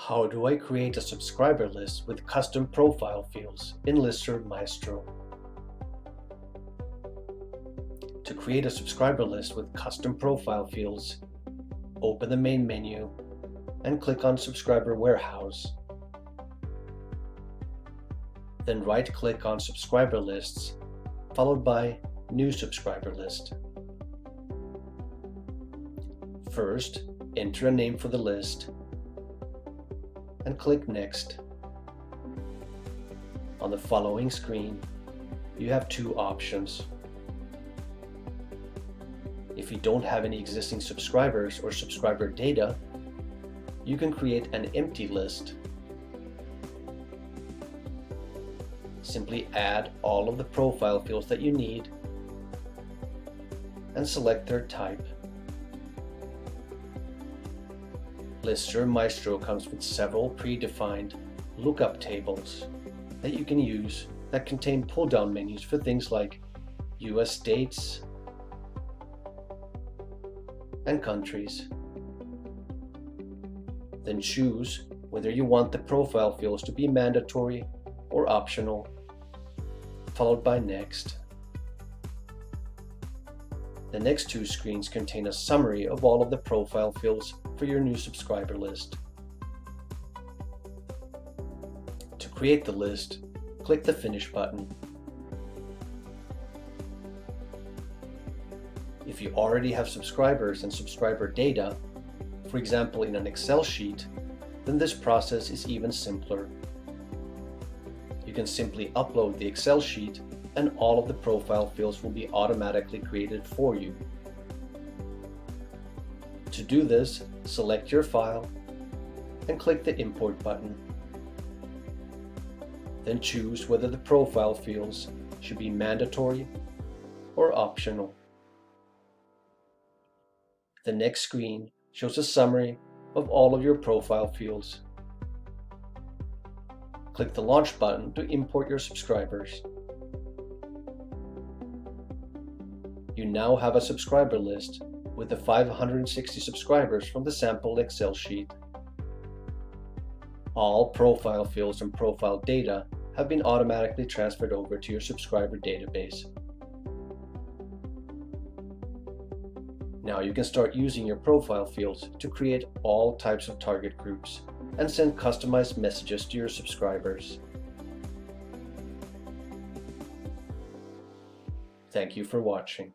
How do I create a subscriber list with custom profile fields in LISTSERV Maestro? To create a subscriber list with custom profile fields, open the main menu and click on Subscriber Warehouse. Then right-click on Subscriber Lists, followed by New Subscriber List. First, enter a name for the list and click Next. On the following screen, you have two options. If you don't have any existing subscribers or subscriber data, you can create an empty list. Simply add all of the profile fields that you need and select their type. LISTSERV Maestro comes with several predefined lookup tables that you can use that contain pull-down menus for things like US states and countries. Then choose whether you want the profile fields to be mandatory or optional, followed by Next. The next two screens contain a summary of all of the profile fields for your new subscriber list. To create the list, click the Finish button. If you already have subscribers and subscriber data, for example in an Excel sheet, then this process is even simpler. You can simply upload the Excel sheet and all of the profile fields will be automatically created for you. To do this, select your file and click the Import button. Then choose whether the profile fields should be mandatory or optional. The next screen shows a summary of all of your profile fields. Click the Launch button to import your subscribers. You now have a subscriber list with the 560 subscribers from the sample Excel sheet. All profile fields and profile data have been automatically transferred over to your subscriber database. Now you can start using your profile fields to create all types of target groups and send customized messages to your subscribers. Thank you for watching.